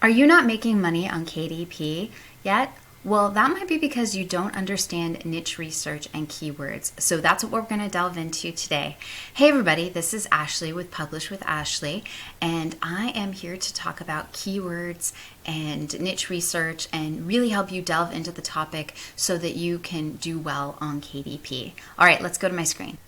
Are you not making money on KDP yet? Well, that might be because you don't understand niche research and keywords. So that's what we're going to delve into today. Hey everybody, this is Ashley with Publish with Ashley, and I am here to talk about keywords and niche research and really help you delve into the topic so that you can do well on KDP. All right, let's go to my screen.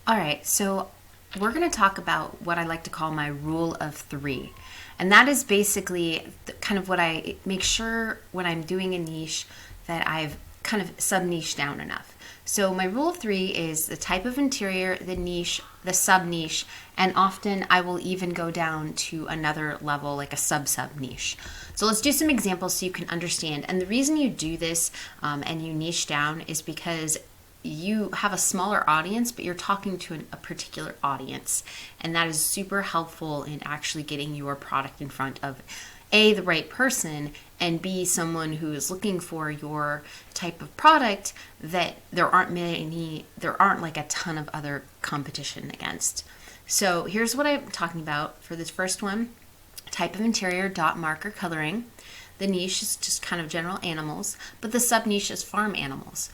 All right, so we're going to talk about what I like to call my rule of three. And that is basically kind of what I make sure when I'm doing a niche that I've kind of sub-niche down enough. So my rule of three is the type of interior, the niche, the sub-niche, and often I will even go down to another level like a sub-niche. So let's do some examples so you can understand. And the reason you do this and you niche down is because you have a smaller audience, but you're talking to a particular audience. And that is super helpful in actually getting your product in front of A, the right person, and B, someone who is looking for your type of product that there aren't like a ton of other competition against. So here's what I'm talking about for this first one. Type of interior, dot marker coloring. The niche is just kind of general animals, but the sub-niche is farm animals.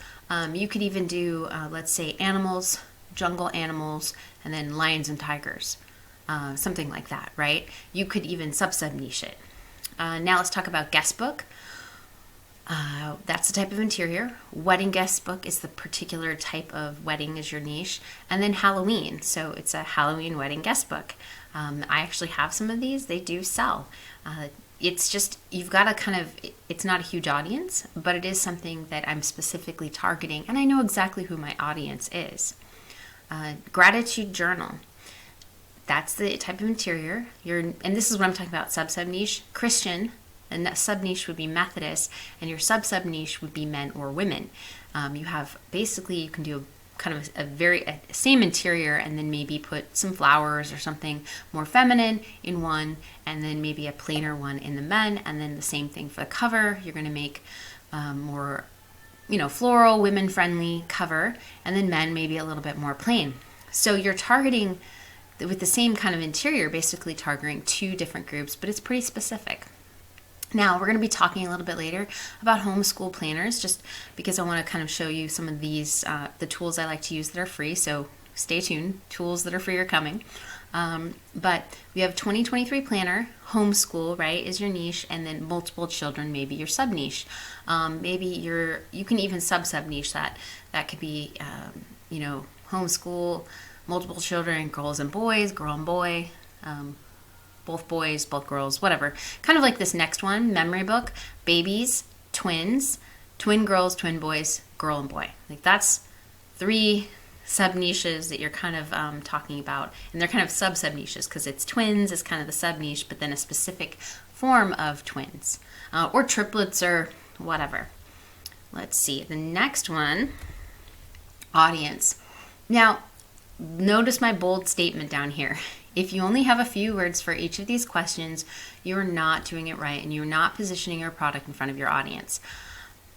You could even do, let's say, animals, jungle animals, and then lions and tigers, something like that, right? You could even sub-niche it. Now let's talk about guest book. That's the type of interior. Wedding guest book is the particular type of wedding is your niche. And then Halloween, so it's a Halloween wedding guest book. I actually have some of these. They do sell. It's just, you've got to kind of, it's not a huge audience, but it is something that I'm specifically targeting, and I know exactly who my audience is. Gratitude journal. That's the type of interior. And this is what I'm talking about, sub-niche. Christian, and sub-niche would be Methodist, and your sub-niche would be men or women. You have, basically, you can do kind of a same interior and then maybe put some flowers or something more feminine in one, and then maybe a plainer one in the men, and then the same thing for the cover. You're going to make more, floral, women friendly cover, and then men maybe a little bit more plain. So you're targeting with the same kind of interior, basically targeting two different groups, but it's pretty specific. Now, we're going to be talking a little bit later about homeschool planners, just because I want to kind of show you some of these, the tools I like to use that are free, so stay tuned. Tools that are free are coming. But we have 2023 planner, homeschool, right, is your niche, and then multiple children, maybe your sub-niche. Maybe you can even sub-niche that. That could be, homeschool, multiple children, girls and boys, girl and boy, both boys, both girls, whatever. Kind of like this next one, memory book, babies, twins, twin girls, twin boys, girl and boy. Like that's three sub-niches that you're kind of talking about. And they're kind of sub-niches because it's twins is kind of the sub-niche, but then a specific form of twins or triplets or whatever. Let's see, the next one, audience. Now, notice my bold statement down here. If you only have a few words for each of these questions, you're not doing it right and you're not positioning your product in front of your audience.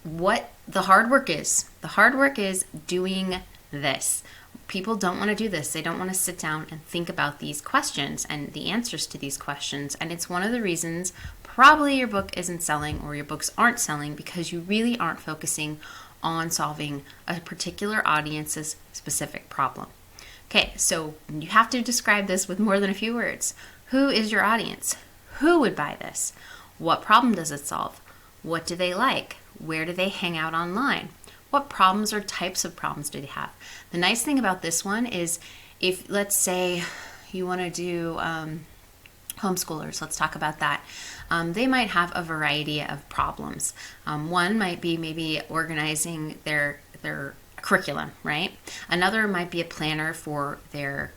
What the hard work is doing this. People don't want to do this. They don't want to sit down and think about these questions and the answers to these questions. And it's one of the reasons probably your book isn't selling or your books aren't selling because you really aren't focusing on solving a particular audience's specific problem. Okay, so you have to describe this with more than a few words. Who is your audience? Who would buy this? What problem does it solve? What do they like? Where do they hang out online? What problems or types of problems do they have? The nice thing about this one is if, let's say, you want to do homeschoolers, let's talk about that. They might have a variety of problems. One might be maybe organizing their curriculum, right? Another might be a planner for their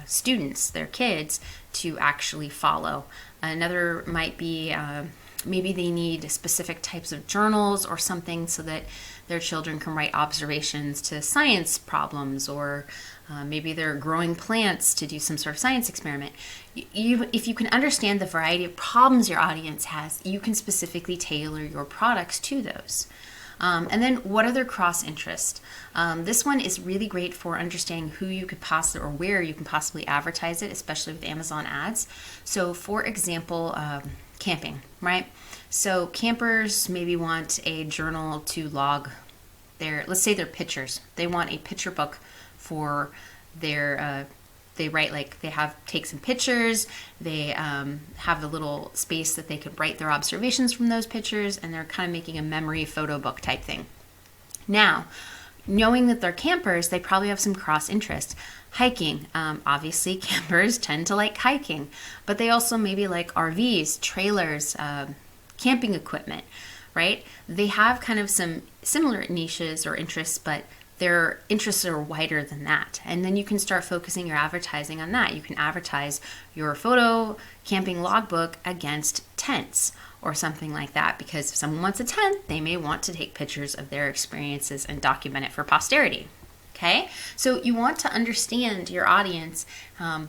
students, their kids, to actually follow. Another might be maybe they need specific types of journals or something so that their children can write observations to science problems, or maybe they're growing plants to do some sort of science experiment. If you can understand the variety of problems your audience has, you can specifically tailor your products to those. And then what are their cross interests? This one is really great for understanding who you could possibly, or where you can possibly advertise it, especially with Amazon ads. So for example, camping, right? So campers maybe want a journal to log their, let's say, their pictures. They want a picture book for their, they write, like, they have take some pictures, they have a little space that they could write their observations from those pictures, and they're kind of making a memory photo book type thing. Now, knowing that they're campers, they probably have some cross interest. Hiking, obviously campers tend to like hiking, but they also maybe like RVs, trailers, camping equipment, right? They have kind of some similar niches or interests, but their interests are wider than that. And then you can start focusing your advertising on that. You can advertise your photo camping logbook against tents or something like that, because if someone wants a tent, they may want to take pictures of their experiences and document it for posterity. Okay, so you want to understand your audience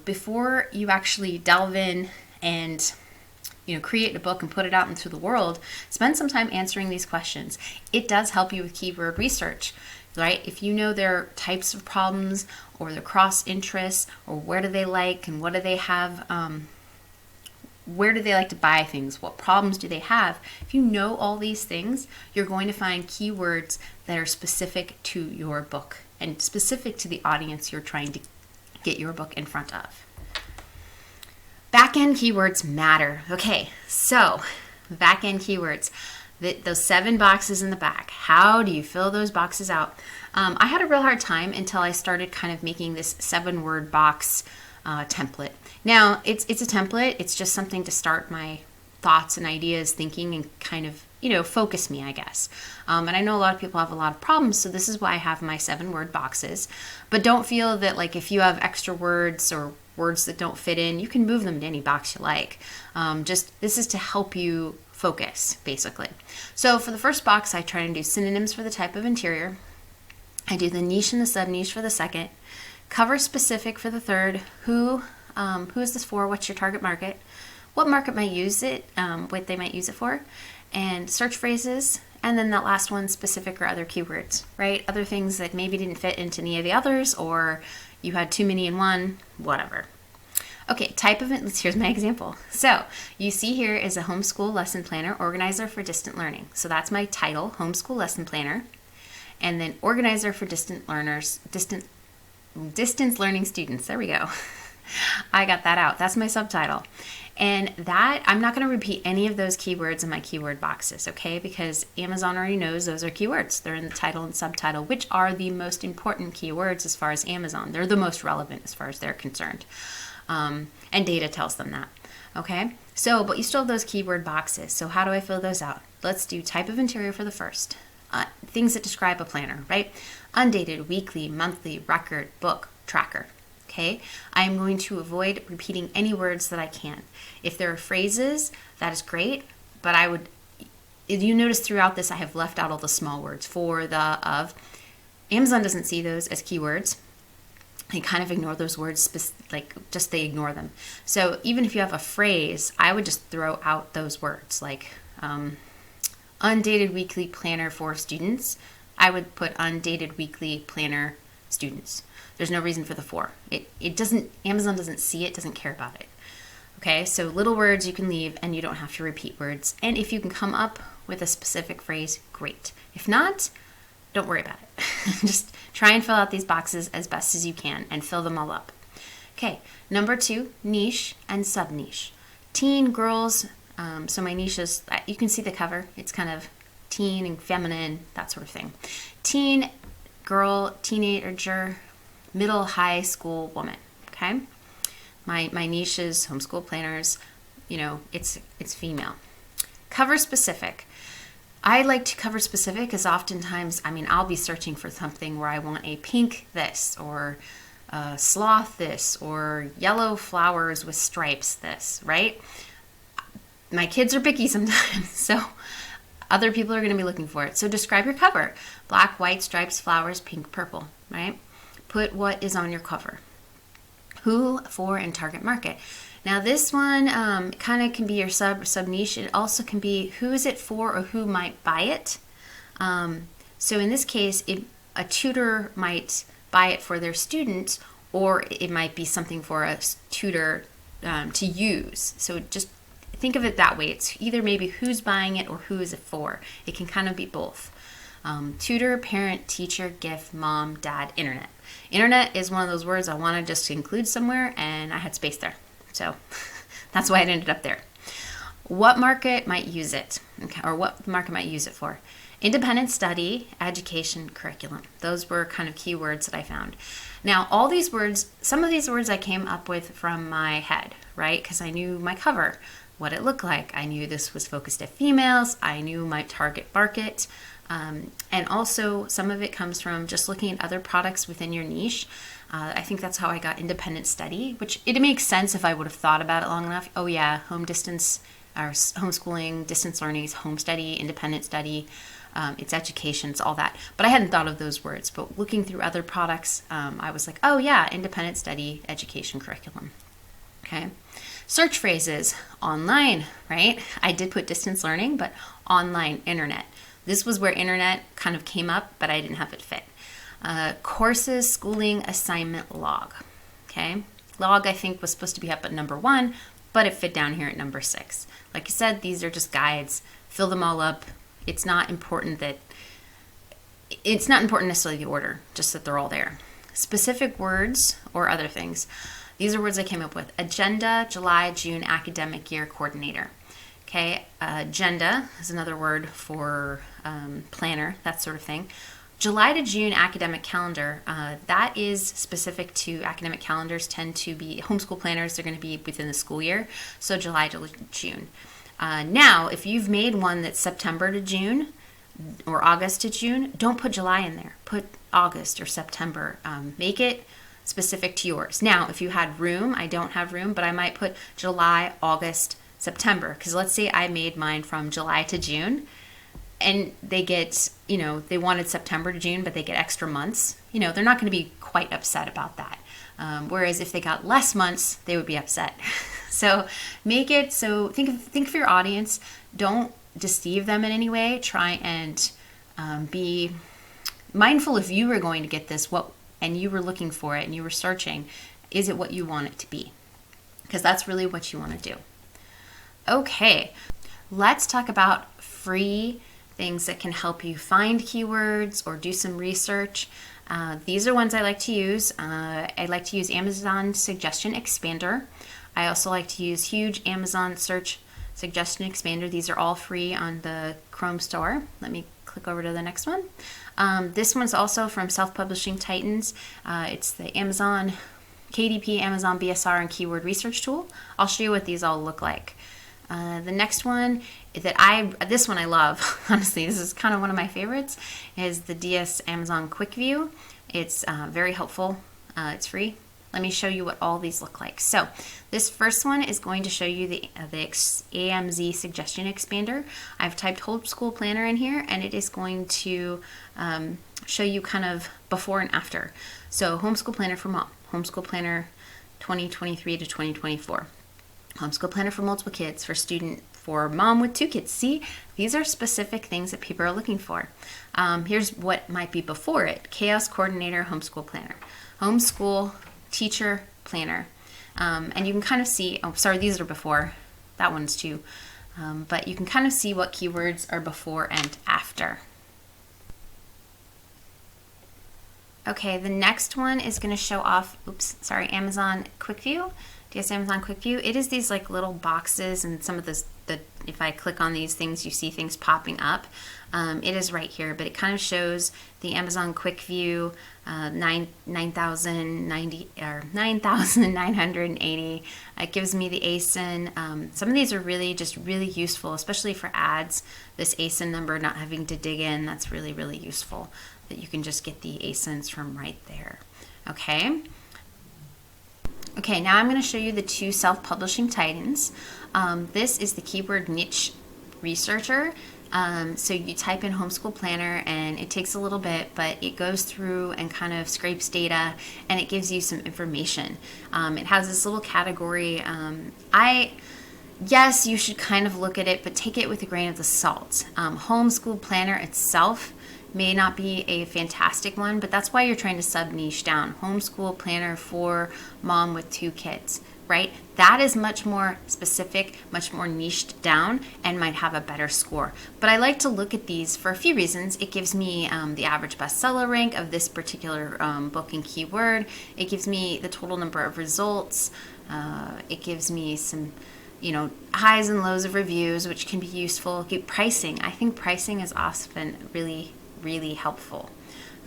before you actually delve in and create a book and put it out into the world. Spend some time answering these questions. It does help you with keyword research, right? If you know their types of problems or their cross interests, or where do they like and what do they have, where do they like to buy things, what problems do they have, if you know all these things, you're going to find keywords that are specific to your book and specific to the audience you're trying to get your book in front of. Back-end keywords matter. Okay, so back-end keywords, those 7 boxes in the back. How do you fill those boxes out? I had a real hard time until I started kind of making this 7-word box template. Now, it's a template. It's just something to start my thoughts and ideas, thinking, and kind of, focus me, I guess. And I know a lot of people have a lot of problems, so this is why I have my 7-word boxes. But don't feel that, like, if you have extra words or words that don't fit in, you can move them to any box you like. This is to help you focus, basically. So for the first box, I try to do synonyms for the type of interior. I do the niche and the sub-niche for the second. Cover specific for the third. Who is this for? What's your target market? What market might use it? What they might use it for? And search phrases. And then that last one, specific or other keywords, right? Other things that maybe didn't fit into any of the others, or you had too many in one, whatever. Okay, type of it. Here's my example. So you see here is a homeschool lesson planner, organizer for distant learning. So that's my title, homeschool lesson planner. And then organizer for distant learners, distance learning students. There we go. I got that out. That's my subtitle. And that, I'm not going to repeat any of those keywords in my keyword boxes, okay? Because Amazon already knows those are keywords. They're in the title and subtitle, which are the most important keywords as far as Amazon. They're the most relevant as far as they're concerned. And data tells them that, okay? So, but you still have those keyword boxes. So how do I fill those out? Let's do type of interior for the first. Things that describe a planner, right? Undated, weekly, monthly, record, book, tracker. Okay, I am going to avoid repeating any words that I can. If there are phrases, that is great, but if you notice throughout this, I have left out all the small words, for, the, of. Amazon doesn't see those as keywords. They kind of ignore those words, they ignore them. So even if you have a phrase, I would just throw out those words, like undated weekly planner for students. I would put undated weekly planner students. There's no reason for the for. Amazon doesn't see it, doesn't care about it. Okay, so little words you can leave and you don't have to repeat words. And if you can come up with a specific phrase, great. If not, don't worry about it. Just try and fill out these boxes as best as you can and fill them all up. Okay, number 2, niche and sub-niche. Teen, girls, so my niche is, you can see the cover. It's kind of teen and feminine, that sort of thing. Teen, girl, teenager, middle, high school woman, okay? My niche is homeschool planners, it's female. Cover specific. I like to cover specific because oftentimes, I'll be searching for something where I want a pink this, or sloth this, or yellow flowers with stripes this, right? My kids are picky sometimes, so other people are going to be looking for it. So describe your cover. Black, white, stripes, flowers, pink, purple, right? Put what is on your cover. Who, for, and target market. Now this one kind of can be your sub-niche. It also can be who is it for or who might buy it. So in this case, a tutor might buy it for their student, or it might be something for a tutor to use. So just think of it that way. It's either maybe who's buying it or who is it for. It can kind of be both. Tutor, parent, teacher, gift, mom, dad, internet. Internet is one of those words I want to just include somewhere, and I had space there. So that's why it ended up there. What market might use it? Okay, or what market might use it for? Independent study, education, curriculum. Those were kind of keywords that I found. Now, all these words, some of these words I came up with from my head, right? Because I knew my cover, what it looked like. I knew this was focused at females. I knew my target market. And also some of it comes from just looking at other products within your niche. I think that's how I got independent study, which it makes sense if I would have thought about it long enough. Oh yeah, home distance or homeschooling, distance learning is home study, independent study, it's education, it's all that. But I hadn't thought of those words. But looking through other products, I was like, oh yeah, independent study, education, curriculum. Okay. Search phrases, online, right? I did put distance learning, but online, internet. This was where internet kind of came up, but I didn't have it fit. Courses, schooling, assignment, log. Okay. Log, I think, was supposed to be up at number 1, but it fit down here at number 6. Like I said, these are just guides. Fill them all up. It's not important necessarily the order, just that they're all there. Specific words or other things. These are words I came up with. Agenda, July, June, academic year coordinator. Okay, agenda is another word for planner, that sort of thing. July to June academic calendar, that is specific to academic calendars, tend to be homeschool planners. They're going to be within the school year, so July to June. Now, if you've made one that's September to June or August to June, don't put July in there. Put August or September. Make it specific to yours. Now, if you had room, I don't have room, but I might put July, August, September, because let's say I made mine from July to June and they get, they wanted September to June, but they get extra months, they're not going to be quite upset about that. Whereas if they got less months, they would be upset. So make it, so think of your audience. Don't deceive them in any way. Try and be mindful if you were going to get this, and you were looking for it and you were searching, is it what you want it to be? Because that's really what you want to do. Okay, let's talk about free things that can help you find keywords or do some research. These are ones I like to use. I like to use Amazon Suggestion Expander. I also like to use Huge Amazon Search Suggestion Expander. These are all free on the Chrome store. Let me click over to the next one. This one's also from Self-Publishing Titans. It's the Amazon KDP, Amazon BSR, and Keyword Research Tool. I'll show you what these all look like. The next one this one I love, honestly, this is kind of one of my favorites, is the DS Amazon Quick View. It's very helpful. It's free. Let me show you what all these look like. So this first one is going to show you the AMZ Suggestion Expander. I've typed Homeschool Planner in here, and it is going to show you kind of before and after. So Homeschool Planner for Mom, Homeschool Planner 2023 to 2024. Homeschool Planner for multiple kids, for mom with 2 kids. See, these are specific things that people are looking for. Here's what might be before it. Chaos Coordinator, Homeschool Planner. Homeschool Teacher Planner. And you can kind of see, these are before. That one's too. But you can kind of see what keywords are before and after. Okay, the next one is going to show off, Amazon Quick View. DS Amazon Quick View. It is these like little boxes, and some of this, if I click on these things, you see things popping up. It is right here, but it kind of shows the Amazon Quick View 9,980. It gives me the ASIN. Some of these are really useful, especially for ads. This ASIN number, not having to dig in, that's really, really useful. That you can just get the ASINs from right there. Okay, now I'm going to show you the 2 self-publishing titans. This is the Keyword Niche Researcher. So you type in Homeschool Planner, and it takes a little bit, but it goes through and kind of scrapes data, and it gives you some information. It has this little category. Yes, you should kind of look at it, but take it with a grain of salt. Homeschool Planner itself may not be a fantastic one, but that's why you're trying to sub-niche down. Homeschool Planner for mom with 2 kids, right? That is much more specific, much more niched down, and might have a better score. But I like to look at these for a few reasons. It gives me the average bestseller rank of this particular book and keyword. It gives me the total number of results. It gives me some, highs and lows of reviews, which can be useful. Pricing. I think pricing is often really, really helpful.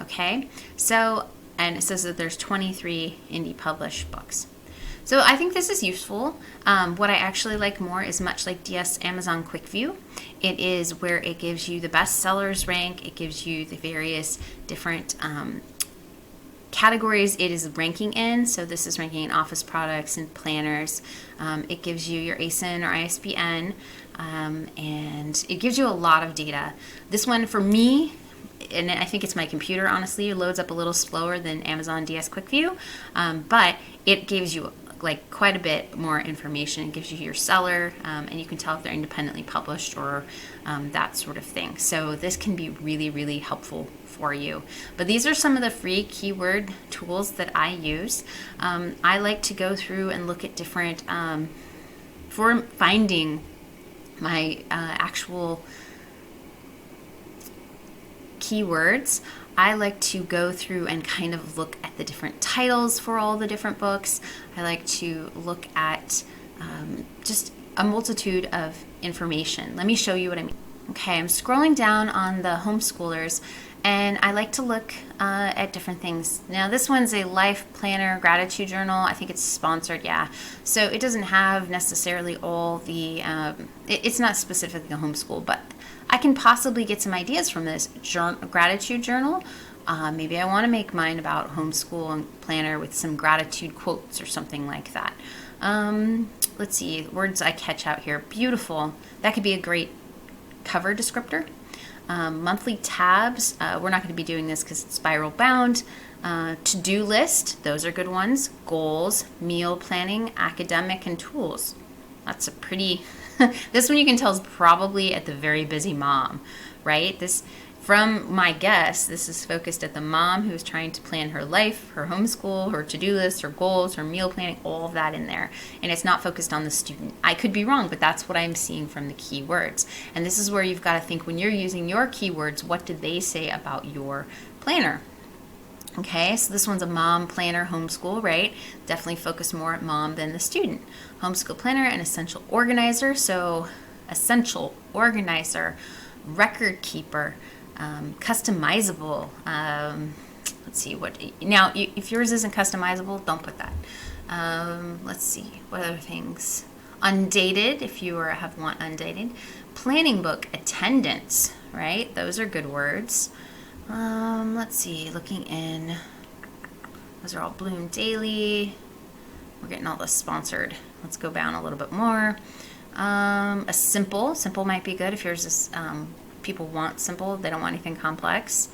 Okay, so, and it says that there's 23 indie published books. So I think this is useful. What I actually like more is much like Amazon Quick View. It is where it gives you the bestsellers rank. It gives you the various different categories it is ranking in. So this is ranking in office products and planners. It gives you your ASIN or ISBN, and it gives you a lot of data. This one for me, and I think it's my computer, honestly, it loads up a little slower than Amazon DS Quick View, but it gives you like quite a bit more information. It gives you your seller, and you can tell if they're independently published or that sort of thing. So this can be really, really helpful for you. But these are some of the free keyword tools that I use. I like to go through and look at different, for finding my actual keywords, I like to go through and kind of look at the different titles for all the different books. I like to look at just a multitude of information. Let me show you what I mean. Okay, I'm scrolling down on the homeschoolers, and I like to look at different things. Now this one's a life planner gratitude journal. I think it's sponsored, yeah. So it doesn't have necessarily all the, it's not specifically a homeschool, but I can possibly get some ideas from this gratitude journal. Maybe I want to make mine about homeschool and planner with some gratitude quotes or something like that. Let's see, words I catch out here. Beautiful. That could be a great cover descriptor. Monthly tabs. We're not going to be doing this because it's spiral bound. To-do list. Those are good ones. Goals, meal planning, academic, and tools. That's a pretty... This one you can tell is probably at the very busy mom, right? This, from my guess, this is focused at the mom who's trying to plan her life, her homeschool, her to-do list, her goals, her meal planning, all of that in there. And it's not focused on the student. I could be wrong, but that's what I'm seeing from the keywords. And this is where you've got to think when you're using your keywords, what did they say about your planner? Okay, so this one's a mom planner homeschool, right? Definitely focus more at mom than the student. Homeschool planner and essential organizer. So essential organizer, record keeper, customizable. Let's see what, now if yours isn't customizable, don't put that. Let's see, what other things? Undated, if you want undated. Planning book, attendance, right? Those are good words. Let's see, looking in, those are all Bloom Daily. We're getting all this sponsored. Let's go down a little bit more. A simple might be good if yours is, people want simple, they don't want anything complex.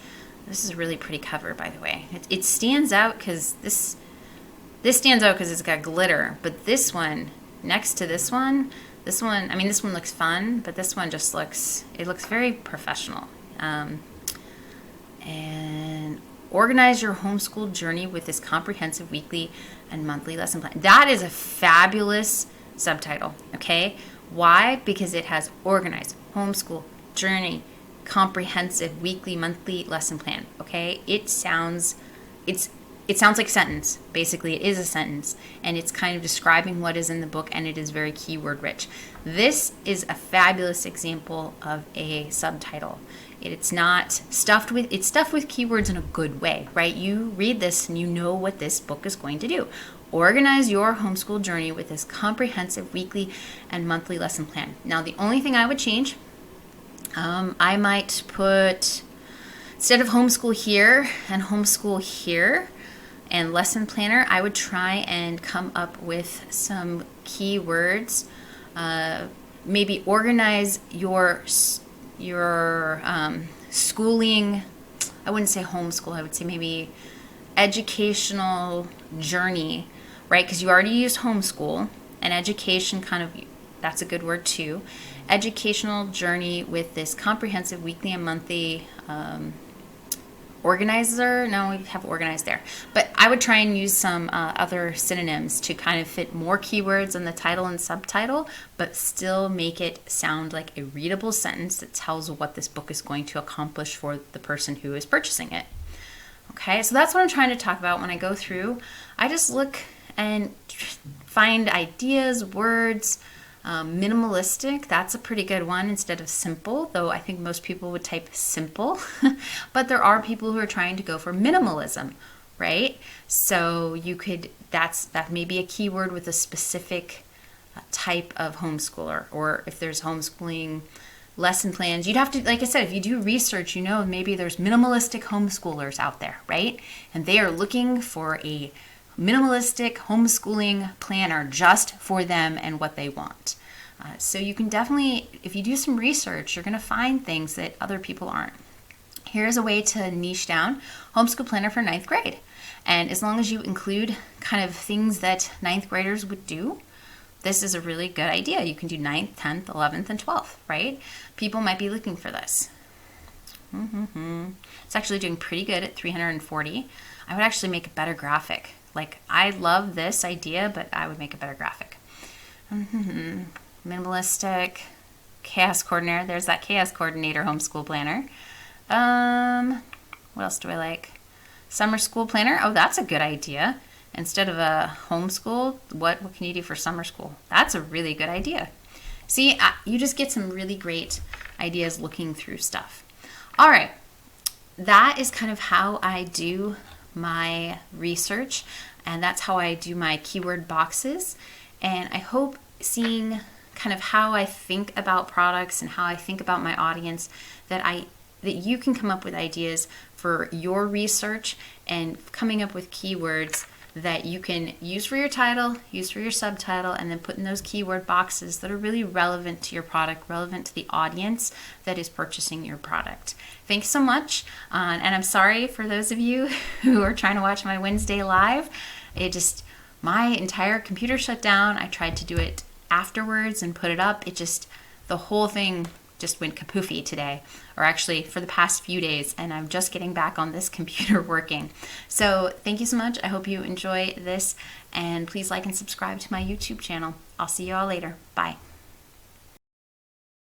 This is a really pretty cover, by the way. It stands out because this stands out because it's got glitter, but this one, next to this one, I mean, this one looks fun, but this one just looks very professional. And organize your homeschool journey with this comprehensive weekly and monthly lesson plan. That is a fabulous subtitle, okay? Why? Because it has organized homeschool journey, comprehensive weekly, monthly lesson plan, okay? It sounds like a sentence. Basically, it is a sentence, and it's kind of describing what is in the book, and it is very keyword rich. This is a fabulous example of a subtitle. It's stuffed with keywords in a good way, right? You read this and you know what this book is going to do. Organize your homeschool journey with this comprehensive weekly and monthly lesson plan. Now, the only thing I would change, I might put, instead of homeschool here and homeschool here and lesson planner, I would try and come up with some keywords. Maybe organize your schooling. I wouldn't say homeschool, I would say maybe educational journey, right? Because you already used homeschool, and education kind of, that's a good word too. Educational journey with this comprehensive weekly and monthly organizer. No, we have organized there. But I would try and use some other synonyms to kind of fit more keywords in the title and subtitle, but still make it sound like a readable sentence that tells what this book is going to accomplish for the person who is purchasing it. Okay, so that's what I'm trying to talk about when I go through. I just look and find ideas, words. Minimalistic, that's a pretty good one instead of simple, though I think most people would type simple. But there are people who are trying to go for minimalism, right? So you could, that may be a keyword with a specific type of homeschooler, or if there's homeschooling lesson plans, you'd have to, like I said, if you do research, you know, maybe there's minimalistic homeschoolers out there, right? And they are looking for a minimalistic homeschooling planner just for them and what they want. So you can definitely, if you do some research, you're going to find things that other people aren't. Here's a way to niche down homeschool planner for 9th grade. And as long as you include kind of things that 9th graders would do, this is a really good idea. You can do 9th, 10th, 11th, and 12th, right? People might be looking for this. It's actually doing pretty good at 340. I would actually make a better graphic. Like, I love this idea, but I would make a better graphic. Minimalistic, chaos coordinator. There's that chaos coordinator homeschool planner. What else do I like? Summer school planner. Oh, that's a good idea. Instead of a homeschool, what can you do for summer school? That's a really good idea. See, you just get some really great ideas looking through stuff. All right, that is kind of how I do my research, and that's how I do my keyword boxes. And I hope seeing kind of how I think about products and how I think about my audience, that you can come up with ideas for your research and coming up with keywords that you can use for your title, use for your subtitle, and then put in those keyword boxes that are really relevant to your product, relevant to the audience that is purchasing your product. Thanks so much. And I'm sorry for those of you who are trying to watch my Wednesday live. My entire computer shut down. I tried to do it afterwards and put it up. The whole thing just went kapoofy today, or actually for the past few days, and I'm just getting back on this computer working. So thank you so much. I hope you enjoy this, and please like and subscribe to my YouTube channel. I'll see you all later. Bye.